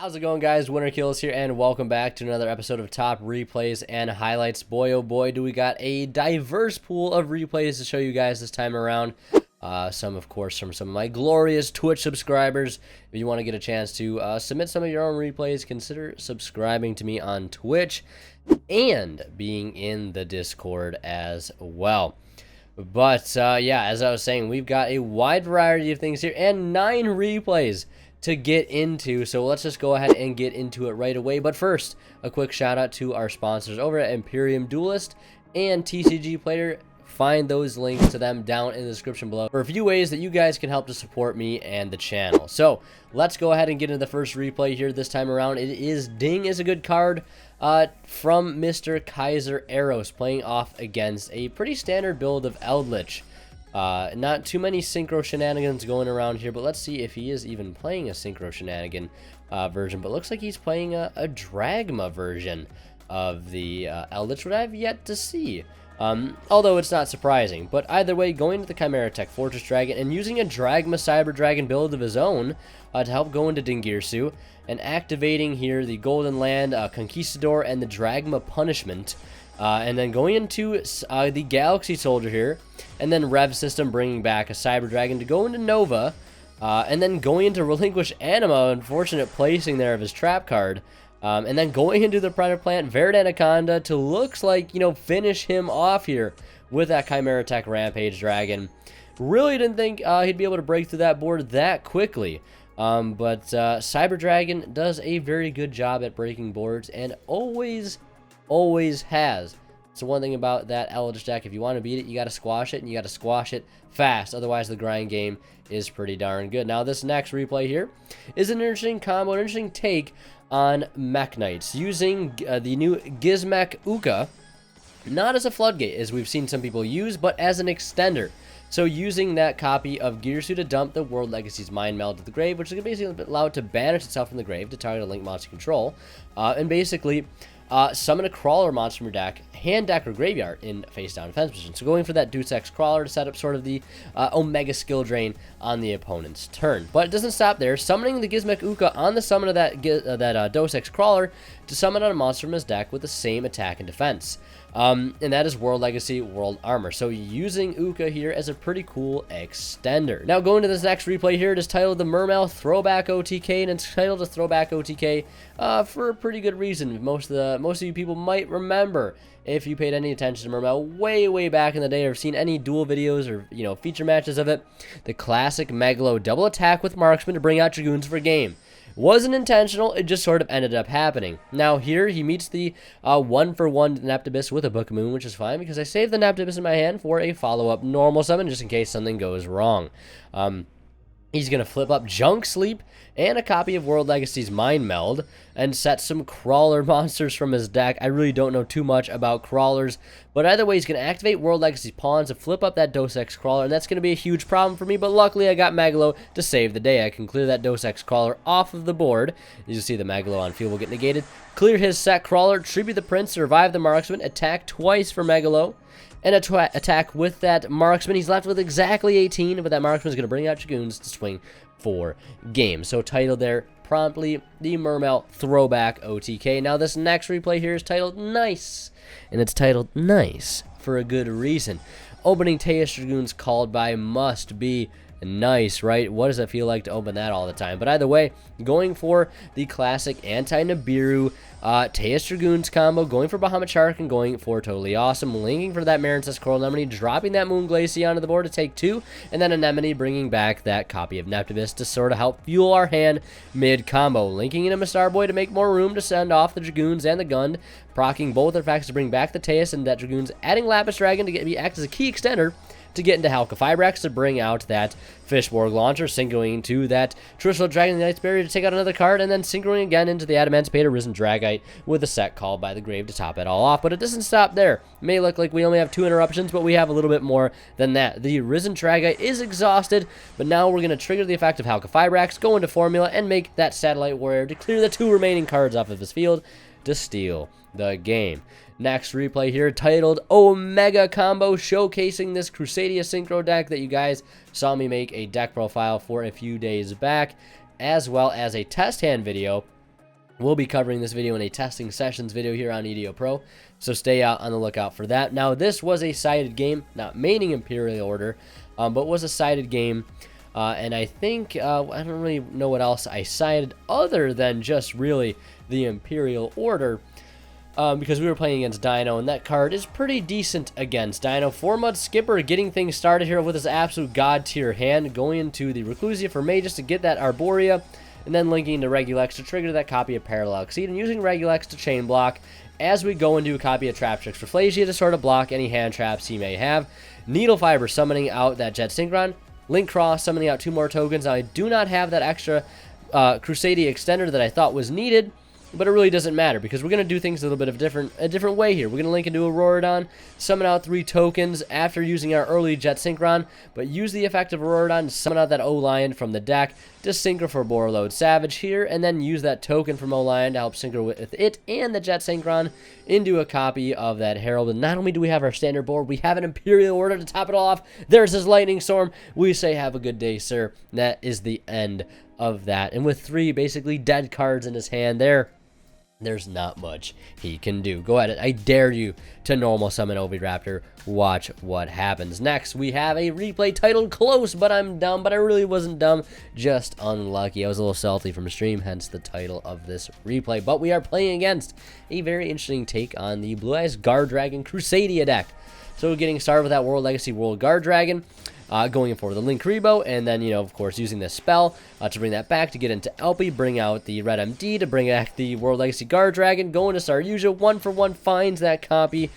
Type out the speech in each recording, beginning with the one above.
How's it going, guys? Winter Kills here, and welcome back to another episode of Top Replays and Highlights. Boy, oh boy, do we got a diverse pool of replays to show you guys this time around. Some, of course, from some of my glorious Twitch subscribers. If you want to get a chance to submit some of your own replays, consider subscribing to me on Twitch and being in the Discord as well. But, yeah, as I was saying, we've got a wide variety of things here and 9 replays to get into, so let's just go ahead and get into it right away. But first, a quick shout out to our sponsors over at Imperium Duelist and TCG Player. Find those links to them down in the description below for a few ways that you guys can help to support me and the channel. So let's go ahead and get into the first replay here this time around. It is Ding is a good card from Mr. Kaiser Eros, playing off against a pretty standard build of Eldlich. Not too many Synchro shenanigans going around here, but let's see if he is even playing a Synchro shenanigan version. But looks like he's playing a Dragma version of the Eldlich, which I've yet to see. Although it's not surprising. But either way, going to the Chimera Tech Fortress Dragon and using a Dragma Cyber Dragon build of his own to help go into Dingirsu, and activating here the Golden Land, Conquistador, and the Dragma Punishment. And then going into the Galaxy Soldier here, and then Rev System bringing back a Cyber Dragon to go into Nova, and then going into Relinquish Anima, unfortunate placing there of his trap card, and then going into the Predator Plant, Verid Anaconda to looks like, you know, finish him off here with that Chimera Tech Rampage Dragon. Really didn't think he'd be able to break through that board that quickly. But Cyber Dragon does a very good job at breaking boards, and always has. So one thing about that Eldlich deck, if you want to beat it, you got to squash it, and you got to squash it fast. Otherwise, the grind game is pretty darn good. Now, this next replay here is an interesting combo, an interesting take on Mekk Knights, using the new Gizmek Uka, not as a floodgate, as we've seen some people use, but as an extender. So using that copy of Girsu to dump the World Legacy's Mind Meld to the grave, which is basically allow it to banish itself from the grave to target a link monster control, and basically summon a Crawler monster from your deck, hand deck, or graveyard in face-down defense position. So going for that Deus Ex Crawler to set up sort of the Omega skill drain on the opponent's turn. But it doesn't stop there. Summoning the Gizmek Uka on the summon of that Deus Ex Crawler to summon on a monster from his deck with the same attack and defense. And that is World Legacy, World Armor. So using Uka here as a pretty cool extender. Now going to this next replay here, it is titled the Mermail Throwback OTK, and it's titled a Throwback OTK for a pretty good reason. Most of you people might remember, if you paid any attention to Mermail way back in the day, or seen any duel videos or, you know, feature matches of it, the classic Megalo double attack with Marksman to bring out Dragoons for game. Wasn't intentional, it just sort of ended up happening. Now here he meets the 1-for-1 Neptibus with a Book of Moon, which is fine because I saved the Neptibus in my hand for a follow-up normal summon just in case something goes wrong. He's going to flip up Junk Sleep and a copy of World Legacy's Mind Meld and set some Crawler monsters from his deck. I really don't know too much about Crawlers, but either way, he's going to activate World Legacy's Pawns to flip up that Deus Ex Crawler, and that's going to be a huge problem for me, but luckily I got Megalo to save the day. I can clear that Deus Ex Crawler off of the board. As you see, the Megalo on field will get negated. Clear his set Crawler, tribute the Prince, survive the Marksman, attack twice for Megalo, and attack with that Marksman. He's left with exactly 18, but that Marksman is going to bring out Dragoons to swing for game. So titled there promptly, the Mermail Throwback OTK. Now this next replay here is titled Nice, and it's titled Nice for a good reason. Opening Teus Dragoons called by must be nice, right? What does it feel like to open that all the time? But either way, going for the classic anti-Nibiru Teus Dragoons combo, going for Bahamut Shark, and going for Totally Awesome, linking for that Marincess Coral Anemone, dropping that Moon Glacier onto the board to take 2, and then Anemone bringing back that copy of Neptibus to sort of help fuel our hand mid-combo, linking in a Mistar Boy to make more room to send off the Dragoons and the Gund, proccing both effects to bring back the Teus and that Dragoons, adding Lapis Dragon to act as a key extender to get into Halka Fibrax to bring out that Fishborg Launcher, synchroing to that Trucial Dragon Knight's Barrier to take out another card, and then synchroing again into the Adamancipator Risen Dragite with a set called by the grave to top it all off. But it doesn't stop there. It may look like we only have 2 interruptions, but we have a little bit more than that. The Risen Dragite is exhausted, but now we're going to trigger the effect of Halka Fibrax, go into Formula, and make that Satellite Warrior to clear the 2 remaining cards off of his field to steal the game. Next replay here titled Omega Combo, showcasing this Crusadia Synchro deck that you guys saw me make a deck profile for a few days back, as well as a test hand video We'll be covering this video in a testing sessions video here on EDOpro, so stay out on the lookout for that. Now, this was a sided game, not maining Imperial Order, but was a sided game, and I think, I don't really know what else I sided other than just really the Imperial Order, because we were playing against Dino, and that card is pretty decent against Dino. 4-Mud Skipper getting things started here with his absolute god tier hand, going into the Reclusia for Magus to get that Arborea, and then linking to Regulex to trigger that copy of Parallel Exceed, and using Regulex to chain block as we go into a copy of Trap Tricks for Flasia to sort of block any hand traps he may have. Needle Fiber summoning out that Jet Synchron. Link Cross summoning out 2 more tokens. Now, I do not have that extra Crusadia extender that I thought was needed, but it really doesn't matter because we're going to do things a little bit of a different way here. We're going to link into Auroradon, summon out 3 tokens after using our early Jet Synchron, but use the effect of Auroradon to summon out that O-Lion from the deck to Synchro for Borreload Savage here, and then use that token from O-Lion to help Synchro with it and the Jet Synchron into a copy of that Herald. And not only do we have our standard board, we have an Imperial Order to top it all off. There's his Lightning Storm. We say have a good day, sir. And that is the end of that. And with 3 basically dead cards in his hand there's not much he can do. Go ahead. I dare you to normal summon Oviraptor. Watch what happens. Next, we have a replay titled Close, but I'm dumb. But I really wasn't dumb. Just unlucky. I was a little salty from stream, hence the title of this replay. But we are playing against a very interesting take on the Blue Eyes Guardragon Crusadia deck. So getting started with that World Legacy World Guardragon. Going in for the Linkuriboh, and then, of course, using this spell to bring that back to get into Elpie, bring out the Red MD to bring back the World Legacy Guardragon, going to Saryuja, 1-for-1 finds that copy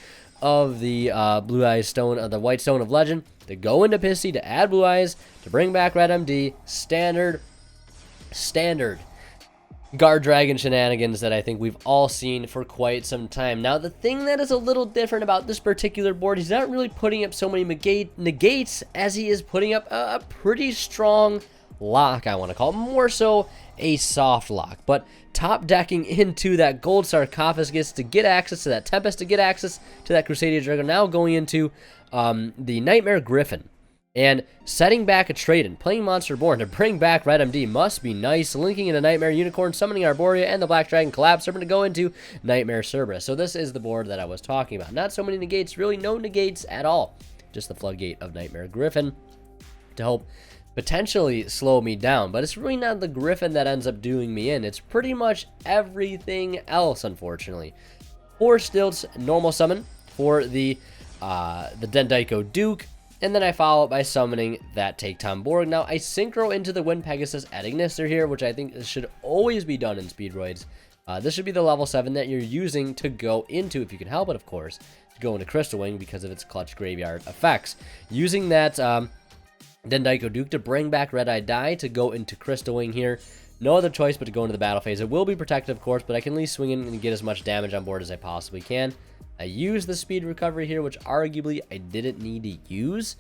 of the Blue Eyes Stone, the White Stone of Legend, to go into Pissy, to add Blue Eyes, to bring back Red MD, standard Guardragon shenanigans that I think we've all seen for quite some time. Now, the thing that is a little different about this particular board, he's not really putting up so many negates as he is putting up a pretty strong lock, I want to call it. More so a soft lock, but top decking into that Gold Sarcophagus to get access to that Tempest, to get access to that Crusadia Dragon, now going into the Nightmare Griffin. And setting back a trade-in, playing Monster Born to bring back Red MD must be nice. Linking into Nightmare Unicorn, summoning Arborea, and the Black Dragon Collapse Serpent to go into Nightmare Cerberus. So this is the board that I was talking about. Not so many negates, really no negates at all. Just the Floodgate of Nightmare Griffin to help potentially slow me down. But it's really not the Griffin that ends up doing me in. It's pretty much everything else, unfortunately. 4 Stilts, normal summon for the Dendaiko Duke. And then I follow up by summoning that Take Tom Borg. Now, I Synchro into the Wind Pegasus at Ignister here, which I think should always be done in Speedroids. This should be the level 7 that you're using to go into, if you can help it, of course, to go into Crystal Wing because of its clutch graveyard effects. Using that Dendaiko Duke to bring back Red Eye Die to go into Crystal Wing here. No other choice but to go into the battle phase. It will be protected, of course, but I can at least swing in and get as much damage on board as I possibly can. I use the speed recovery here, which arguably I didn't need to use,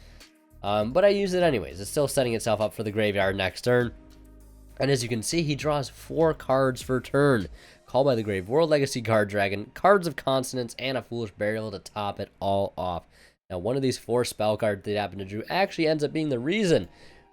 but I use it anyways. It's still setting itself up for the graveyard next turn. And as you can see, he draws 4 cards per turn. Call by the Grave, World Legacy Guardragon, Cards of Consonance, and a Foolish Burial to top it all off. Now, one of these 4 spell cards that happen to drew actually ends up being the reason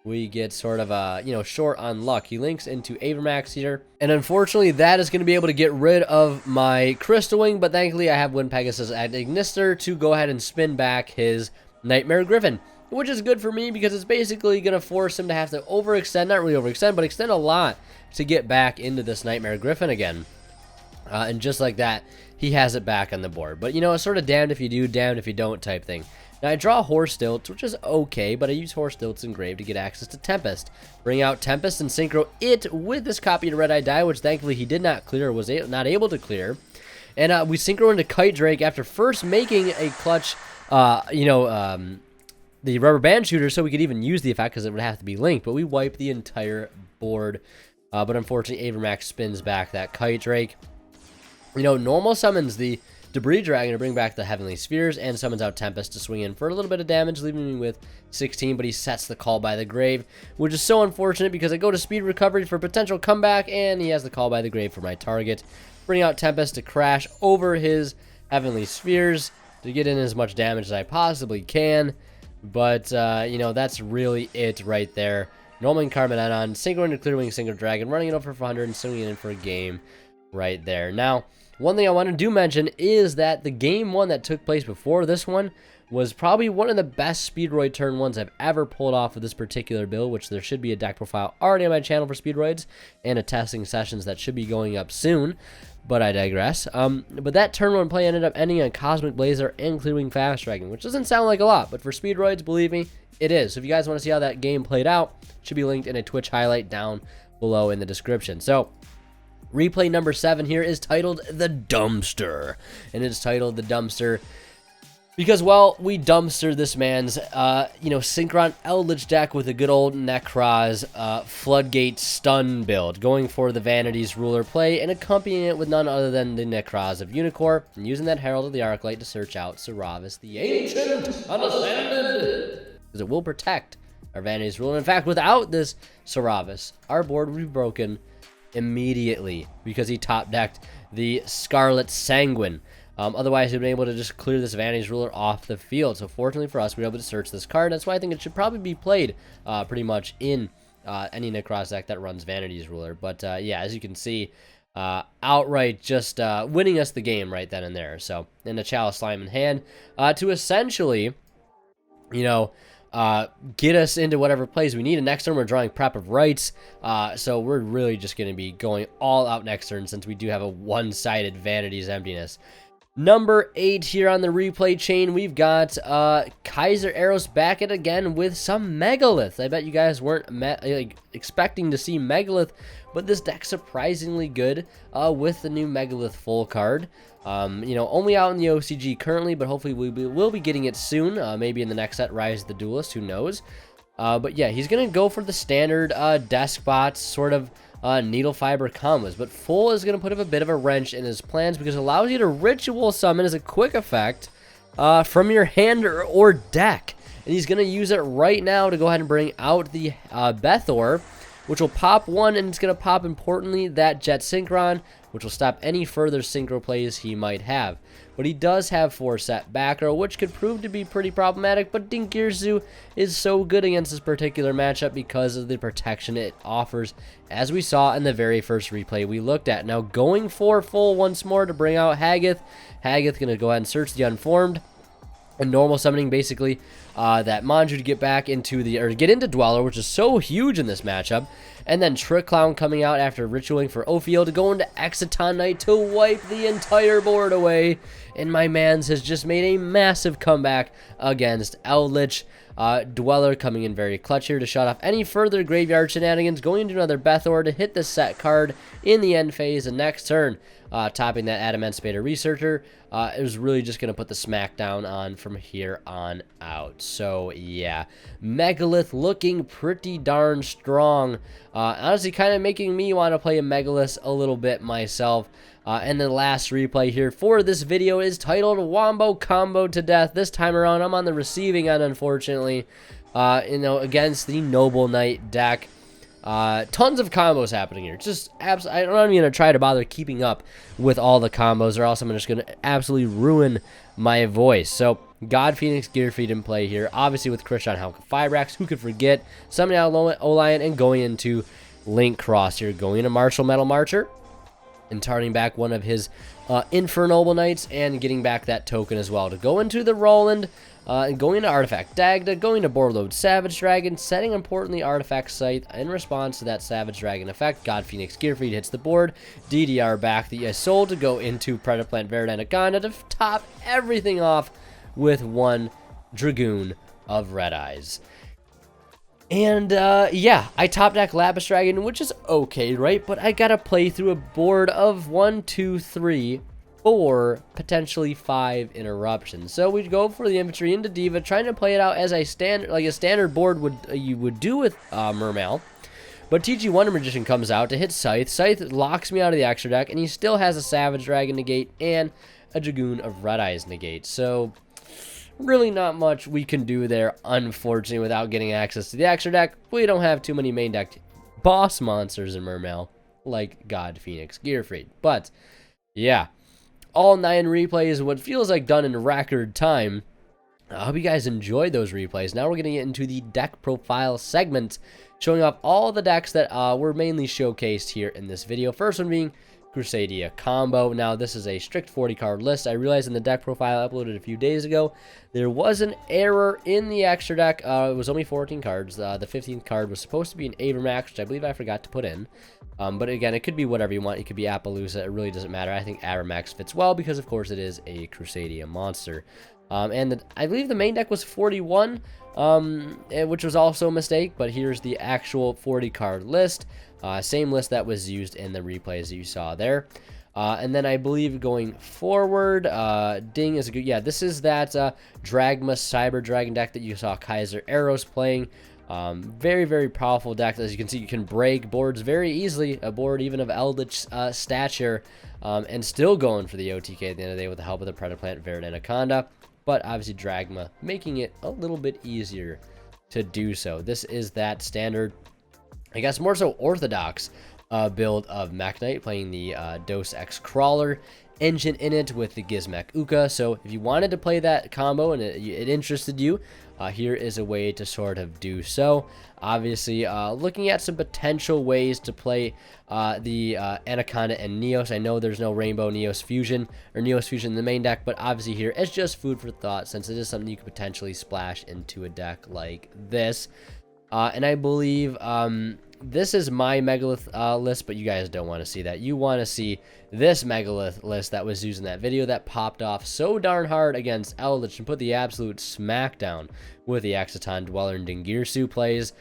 we get sort of, short on luck. He links into Avermax here. And unfortunately, that is going to be able to get rid of my Crystal Wing. But thankfully, I have Wind Pegasus at Ignister to go ahead and spin back his Nightmare Griffin. Which is good for me because it's basically going to force him to have to overextend. Not really overextend, but extend a lot to get back into this Nightmare Griffin again. And just like that, he has it back on the board. But, it's sort of damned if you do, damned if you don't type thing. Now, I draw Horse Stilts, which is okay, but I use Horse Stilts Engraved to get access to Tempest. Bring out Tempest and Synchro it with this copy of Red Eye Die, which thankfully he did not clear, was not able to clear. And we Synchro into Kite Drake after first making a clutch, the Rubber Band Shooter, so we could even use the effect because it would have to be linked, but we wipe the entire board. But unfortunately, Avermax spins back that Kite Drake. Normal summons the Debris Dragon to bring back the Heavenly Spheres and summons out Tempest to swing in for a little bit of damage, leaving me with 16, but he sets the Call by the Grave, which is so unfortunate because I go to Speed Recovery for potential comeback, and he has the Call by the Grave for my target. Bring out Tempest to crash over his Heavenly Spheres to get in as much damage as I possibly can, but, that's really it right there. Normal Carmenenon, Synchro into Clearwing Synchro Dragon, running it over for 400 and swinging in for a game. right there. Now, one thing I want to do mention is that the game one that took place before this one was probably one of the best Speedroid turn ones I've ever pulled off with this particular build, which there should be a deck profile already on my channel for Speedroids and a testing sessions that should be going up soon, but I digress. But that turn one play ended up ending on Cosmic Blazer and clearing Fast Dragon, which doesn't sound like a lot, but for Speedroids, believe me, it is. So if you guys want to see how that game played out, it should be linked in a Twitch highlight down below in the description. So replay number 7 here is titled The Dumpster, and it's titled The Dumpster because, well, we dumpster this man's, Synchro Eldlich deck with a good old Nekroz Floodgate Stun build, going for the Vanity's Ruler play and accompanying it with none other than the Nekroz of Unicorn, and using that Herald of the Arclight to search out Saravas the Ancient Unascended, because it will protect our Vanity's Ruler. In fact, without this Saravas, our board would be broken immediately because he top decked the Scarlet Sanguine. Otherwise, he'd been able to just clear this Vanity's Ruler off the field. So fortunately for us, we were able to search this card. That's why I think it should probably be played pretty much in any Nekroz deck that runs Vanity's Ruler. But yeah, as you can see, outright just winning us the game right then and there. So in the Chalice Slime in hand to essentially, get us into whatever plays we need. And next turn, we're drawing Prep of Rights. So we're really just going to be going all out next turn since we do have a one-sided Vanity's Emptiness. Number 8 here on the replay chain, we've got Kaiser Eros back at again with some Megalith. I bet you guys weren't expecting to see Megalith, but this deck's surprisingly good with the new Megalith full card. Only out in the OCG currently, but hopefully we'll be getting it soon. Maybe in the next set, Rise of the Duelist, who knows? But yeah, he's going to go for the standard Deskbot sort of needle fiber combos, but full is going to put a bit of a wrench in his plans because it allows you to ritual summon as a quick effect from your hand or deck, and he's going to use it right now to go ahead and bring out the Bethor, which will pop 1, and it's going to pop, importantly, that Jet Synchron, which will stop any further Synchro plays he might have. But he does have 4 set back row, which could prove to be pretty problematic, but Dinkirzu is so good against this particular matchup because of the protection it offers, as we saw in the very first replay we looked at. Now going for full once more to bring out Hagath. Hagath going to go ahead and search the Unformed, and normal summoning basically that Manju to get back into get into Dweller, which is so huge in this matchup. And then Trick Clown coming out after ritualing for Ophiel to go into Exciton Knight to wipe the entire board away. And my mans has just made a massive comeback against Eldlich. Dweller coming in very clutch here to shut off any further graveyard shenanigans, going into another Bethor to hit the set card in the end phase. And next turn, topping that Adamant Spader Researcher, it was really just going to put the smackdown on from here on out. So yeah, Megalith looking pretty darn strong. Honestly, kind of making me want to play a Megalith a little bit myself. And the last replay here for this video is titled Wombo Combo to Death. This time around, I'm on the receiving end, unfortunately, against the Noble Knight deck. Tons of combos happening here. Just I'm not even going to try to bother keeping up with all the combos, or else I'm just going to absolutely ruin my voice. So, God Phoenix Gearfeed in play here. Obviously with Krishan Halka Fibrax, who could forget? Summoning out Olion and going into Link Cross here. Going into Martial Metal Marcher and turning back one of his Infernoble Knights and getting back that token as well. To go into the Roland, and going into Artifact Dagda, going to Boardload Savage Dragon, setting importantly Artifact Scythe in response to that Savage Dragon effect. God Phoenix Gearfeed hits the board, DDR back the Isolde to go into Predaplant Veridana Ganda to top everything off with 1 Dragoon of Red Eyes. And, yeah, I top deck Lapis Dragon, which is okay, right? But I gotta play through a board of 1, 2, 3, 4, potentially 5 interruptions. So we go for the infantry into Diva, trying to play it out as a standard board you would do with Mermail. But TG Wonder Magician comes out to hit Scythe. Scythe locks me out of the extra deck, and he still has a Savage Dragon negate and a Dragoon of Red Eyes negate. So really not much we can do there, unfortunately, without getting access to the extra deck. We don't have too many main deck boss monsters in Mermail, like God Phoenix Gearfried. But, yeah, all 9 replays, what feels like done in record time. I hope you guys enjoyed those replays. Now we're going to get into the deck profile segment, showing off all the decks that were mainly showcased here in this video. First one being Crusadia combo. Now, this is a strict 40 card list. I realized in the deck profile I uploaded a few days ago, there was an error in the extra deck. It was only 14 cards. The 15th card was supposed to be an Avermax, which I believe I forgot to put in. But again, it could be whatever you want. It could be Appaloosa. It really doesn't matter. I think Avermax fits well because, of course, it is a Crusadia monster. And I believe the main deck was 41, which was also a mistake. But here's the actual 40 card list. Same list that was used in the replays that you saw there. And then I believe going forward, Ding is a good, yeah, this is that Dragma Cyber Dragon deck that you saw Kaiser Arrows playing. Very, very powerful deck. As you can see, you can break boards very easily, a board even of Eldlich stature, and still going for the OTK at the end of the day with the help of the Predaplant, Verid Anaconda. But obviously Dragma making it a little bit easier to do so. This is that standard, I guess more so orthodox build of Mekk Knight, playing the Dos X Crawler engine in it with the Gizmek Uka. So if you wanted to play that combo and it interested you, here is a way to sort of do so. Obviously, looking at some potential ways to play the Anaconda and Neos. I know there's no Rainbow Neos Fusion or Neos Fusion in the main deck, but obviously here it's just food for thought, since it is something you could potentially splash into a deck like this. And I believe this is my Megalith list, but you guys don't want to see that. You want to see this Megalith list that was used in that video that popped off so darn hard against Eldlich and put the absolute smackdown with the Exciton Dweller and Dingirsu plays.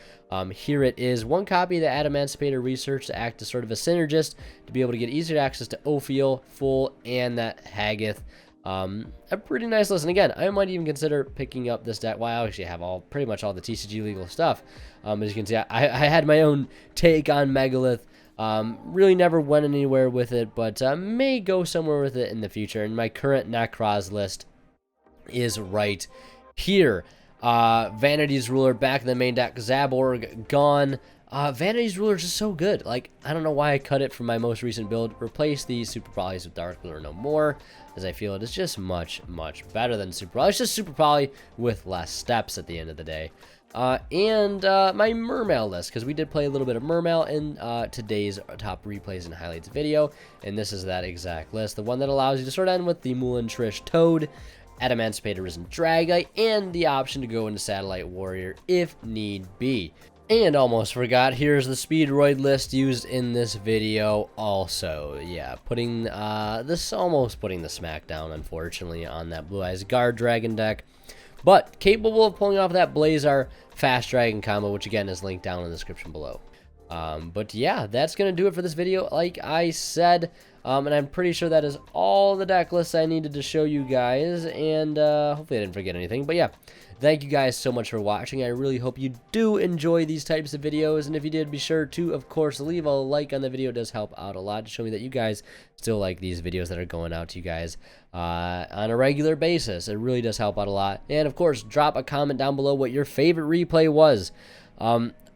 Here it is. One copy of the Adamancipator Research to act as sort of a synergist to be able to get easier access to Ophiel, Full, and that Haggith. A pretty nice list, and again, I might even consider picking up this deck. Well, I actually have pretty much all the TCG legal stuff. As you can see, I had my own take on Megalith. Really never went anywhere with it, but may go somewhere with it in the future. And my current Nekroz list is right here. Vanity's Ruler back in the main deck. Zaborg gone. Vanity's Ruler is just so good. Like, I don't know why I cut it from my most recent build. Replace the Super Polys with Dark Blue or no more, as I feel it is just much, much better than Super Poly. It's just Super Poly with less steps at the end of the day. And my Mermail list, because we did play a little bit of Mermail in today's top replays and highlights video, and this is that exact list, the one that allows you to sort of end with the Moulin Trish Toad, Adamancipator Risen Dragite, and the option to go into Satellite Warrior if need be. And almost forgot, here's the Speedroid list used in this video also. Yeah, putting almost putting the smackdown, unfortunately, on that Blue Eyes Guardragon deck. But capable of pulling off that Blazar Fast Dragon combo, which again is linked down in the description below. But yeah, that's going to do it for this video, like I said. And I'm pretty sure that is all the deck lists I needed to show you guys. And hopefully I didn't forget anything. But yeah, thank you guys so much for watching. I really hope you do enjoy these types of videos. And if you did, be sure to, of course, leave a like on the video. It does help out a lot to show me that you guys still like these videos that are going out to you guys on a regular basis. It really does help out a lot. And of course, drop a comment down below what your favorite replay was.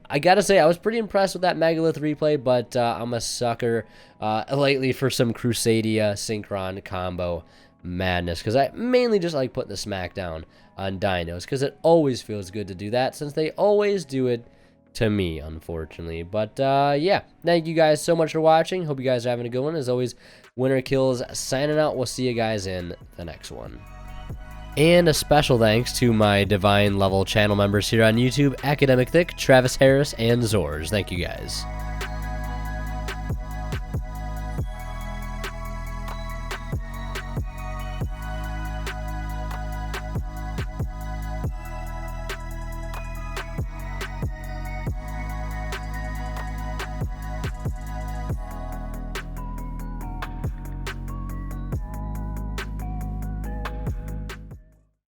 I gotta say, I was pretty impressed with that Megalith replay, but I'm a sucker lately for some Crusadia Synchron combo madness, because I mainly just like putting the smackdown on dinos, because it always feels good to do that, since they always do it to me, unfortunately. But yeah, thank you guys so much for watching. Hope you guys are having a good one. As always, Winner Kills signing out. We'll see you guys in the next one. And a special thanks to my Divine level channel members here on YouTube, Academic Thick, Travis Harris, and Zors. Thank you guys.